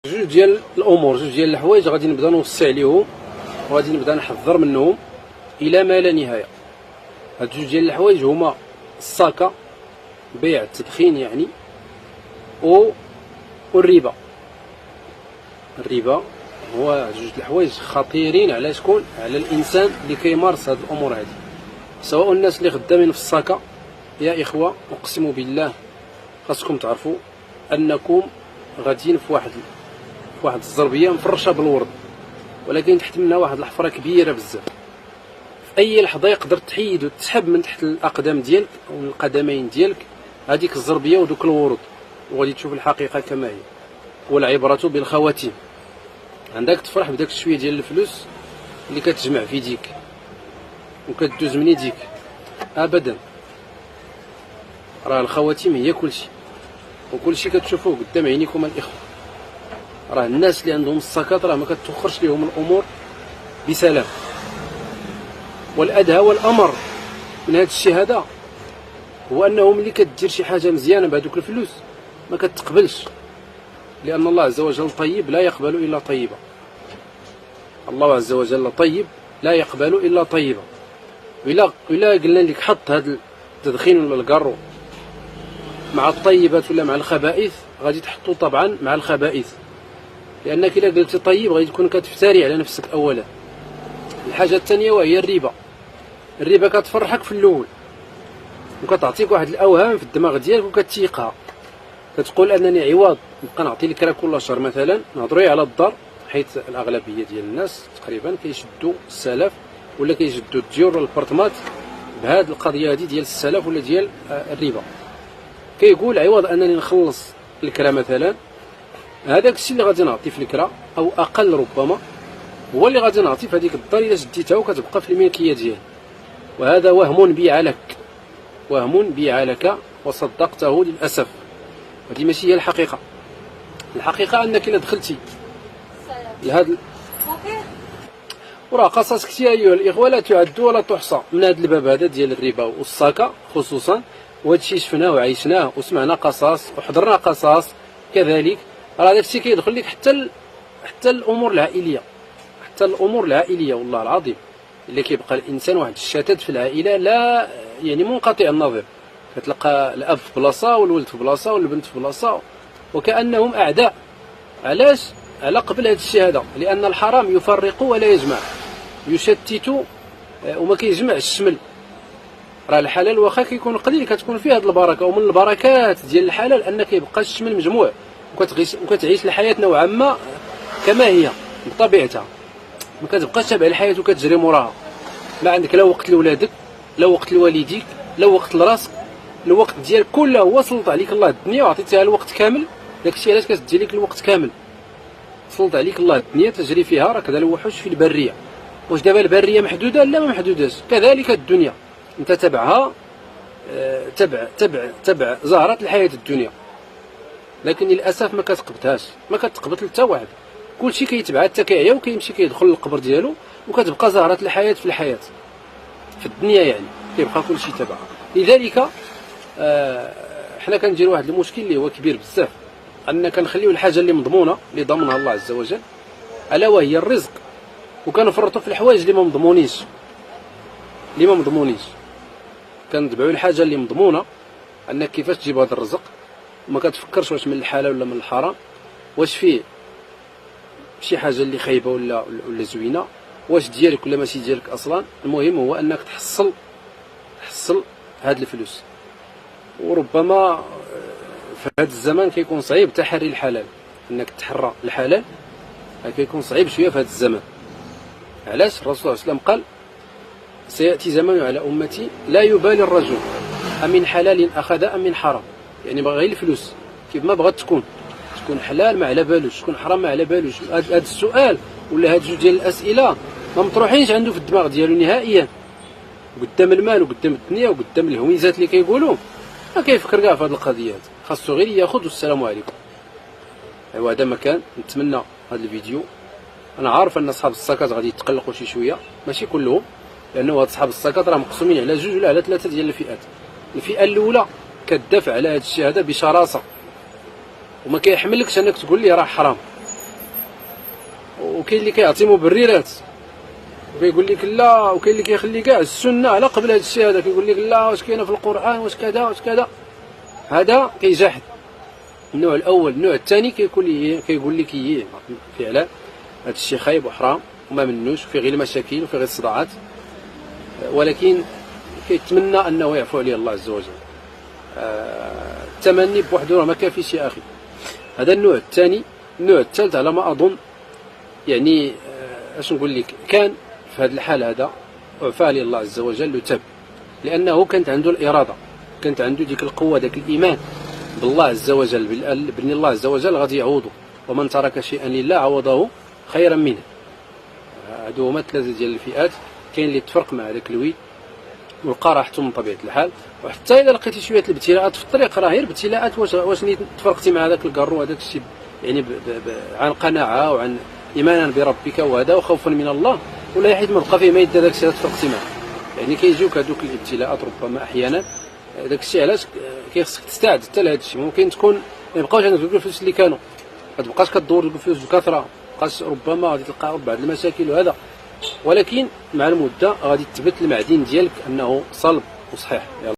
جوج ديال الامور، جوج ديال الحوايج غادي نبدا نوصي عليهم وغادي نبدا نحذر منهم الى ما لا نهايه. هاد جوج ديال الحوايج هما الصاكه، بيع التدخين يعني، والربا. الربا هو جوج الحوايج خطيرين على شكون؟ على الانسان اللي كيمارس هاد الامور هادي، سواء الناس اللي خدامين في الصاكه. يا اخوه اقسم بالله خاصكم تعرفوا انكم غاديين في واحد الزربيه مفرشه بالورد، ولكن تحت منها واحد الحفره كبيره بزاف. في اي لحظه يقدر تحيد وتسحب من تحت الاقدام ديالك او من القدمين ديالك هذيك الزربيه ودوك الورود، وغادي تشوف الحقيقه كما هي. والعبره بالخواتيم. عندك تفرح بداك الشويه ديال الفلوس اللي كتجمع في يديك وكتدوز من يديك، ابدا. راه الخواتيم هي كلشي، وكلشي كتشوفوه قدام عينيكم الاخوه. راه الناس اللي عندهم السكات راه ما كتوخرش لهم الامور بسلام. والادهى والامر من هذا الشيء هذا هو انه ملي كدير شي حاجه مزيانه بهذوك الفلوس ما كتقبلش، لان الله عز وجل طيب لا يقبل الا طيبا. الله عز وجل طيب لا يقبل الا طيبا. ولا قلنا لك حط هذا التدخين ولا القرو مع الطيبات ولا مع الخبائث، غادي تحطو طبعا مع الخبائث، لانك الا قلتي طيب غادي تكون كتفتري على نفسك اولا. الحاجه الثانيه وهي الربا. الربا كتفرحك في الاول وكتعطيك واحد الاوهام في الدماغ ديالك وكتيقها، كتقول انني عوض نبقى نعطي لك راه كل شهر مثلا نهضروا على الدار، حيت الاغلبيه ديال الناس تقريبا كيشدوا السلف ولا كيشدوا الديور ولا البرطمات بهذه القضيه هذه ديال السلف ولا ديال الربا. كيقول عوض انني نخلص الكرا مثلا، هذاك الشيء اللي غادي نعطي في الكرا او اقل ربما هو اللي غادي نعطي في هذيك الدار الا شديتها وكتبقى في الملكيه ديالي. وهذا وهم بيع لك، وهم بيع لك وصدقته للاسف. هذه ماشي هي الحقيقه. الحقيقه انك الا دخلتي لهذا وراه قصص كثير ايها الاخوه لا تعد ولا تحصى من هذا الباب هذا ديال الربا والصاكه خصوصا. وهذا الشيء شفناه وعيشناه وسمعنا قصص وحضرنا قصص كذلك. راه هذا الشيء كيدخل لك حتى الامور العائليه، حتى الامور العائليه والله العظيم. اللي كيبقى الانسان واحد الشتات في العائله لا يعني منقطع النظير، كتلقى الاب في بلاصه والولد في بلاصه والبنت في بلاصه وكانهم اعداء. علاش؟ على قبل هذا الشيء هذا، لان الحرام يفرق ولا يجمع، يشتت وما كيجمعش الشمل. راه الحلال واخا كيكون قليل كتكون فيه هذه البركه، ومن البركات ديال الحلال ان كيبقى الشمل مجموع وكتعيش الحياه نوعا ما كما هي بطبيعتها، ما كتبقاش تابع الحياه وكتجري موراها. ما عندك لا وقت لولادك لا وقت لوالديك لا وقت لراسك. الوقت ديالك كله هو سلط عليك الله الدنيا وعطيتها الوقت كامل. داكشي علاش كتدي لك الوقت كامل، سلط عليك الله الدنيا تجري فيها. راه كذا الوحوش في البريه. واش دابا البريه محدوده؟ لا ما محدوداش. كذلك الدنيا انت تبعها، تبع زهرة الحياة الدنيا، لكن للأسف ما كتقبتهاش، ما كتقبت حتى واحد. كلشي كيتبعها حتى كيعيا وكيمشي كيدخل للقبر ديالو، وكتبقى زهرة الحياة في الحياة في الدنيا يعني كيبقى كلشي تبعها. لذلك حنا كنديروا واحد المشكل اللي هو كبير بزاف، أننا كنخليو الحاجة اللي مضمونة اللي ضمنها الله عز وجل ألا وهي الرزق، وكنفرطوا في الحوايج اللي ما مضمونيش. كندبعوا الحاجه اللي مضمونه انك كيفاش تجيب هذا الرزق، وما كتفكرش واش من الحلال ولا من الحرام، واش فيه شي حاجه اللي خايبه ولا زوينه، واش ديالك ولا ماشي ديالك اصلا. المهم هو انك تحصل هاد الفلوس. وربما في هذا الزمان كيكون صعيب تحري الحلال، انك تحرى الحلال كيكون صعيب شويه في هذا الزمان. علاش؟ الرسول صلى الله عليه وسلم قال سيأتي زمان على أمتي لا يبالي الرجل أمن حلال أخذ أم من حرام. يعني بغى غير الفلوس كيف ما بغات تكون حلال ما على بالوش، تكون حرام ما على بالوش. هذا السؤال ولا هاد جوج ديال الأسئلة ما مطروحينش عنده في الدماغ ديالو نهائيا. قدام المال وقدام الدنيا وقدام الهويزات اللي كيقولوا ما كيفكر كاع في هذه القضيات، خاصو غير ياخذ والسلام عليكم. ايوا هذا ما كان. نتمنى هذا الفيديو. انا عارف ان اصحاب السكات غادي يتقلقوا شي شويه، ماشي كلهم، لانه هاد اصحاب السكات راه مقسومين على جوج ولا على ثلاثه ديال الفئات. الفئه الاولى كتدافع على هذا الشيء هذا بشراسه وما كيحملكش انك تقول لي راه حرام، وكاين اللي كيعطي مبررات وكيقول لك لا، وكاين اللي كيخلي كاع السنه على قبل هذا الشيء هذا، كيقول لك لا واش كاينه في القران واش كذا واش كذا. هذا كيجحد النوع الاول. النوع الثاني كيقول لك فعلا هذا الشيء خايب وحرام وما منوش، وفيه غير المشاكل وفيه غير الصداعات، ولكن كيتمنى انه يعفو عليه الله عز وجل. التمني بوحده راه ما كافيش يا اخي. هذا النوع الثاني. النوع الثالث على ما اظن يعني اش نقول لك، كان في هذا الحال هذا وعفى عليه الله عز وجل وتاب، لانه كانت عنده الاراده، كانت عنده ديك القوه، داك الايمان بالله عز وجل، بان الله عز وجل غادي يعوضه، ومن ترك شيئا لله عوضه خيرا منه. هادو هما ثلاثه ديال الفئات. كاين اللي تفرق مع داك الويل ولقى راحته من طبيعه الحال، وحتى اذا لقيتي شويه الابتلاءات في الطريق راه غير ابتلاءات. واش نيت تفرقتي مع هذاك الكرو هذاك الشيء يعني عن قناعه وعن ايمانا بربك وهذا وخوفا من الله، ولا يحيد ما بقى فيه ما يدير داك الشيء تفرقتي معاه. يعني كيجيوك هذوك الابتلاءات ربما احيانا. داك الشيء علاش كيخصك تستعد حتى لهذا الشيء. ممكن تكون ما يبقاوش عندك دوك الفلوس اللي كانوا، ما تبقاش كدور دوك الفلوس بكثره، مابقاش ربما غادي تلقى بعض المشاكل وهذا، ولكن مع المده غادي تثبت المعدن ديالك انه صلب وصحيح.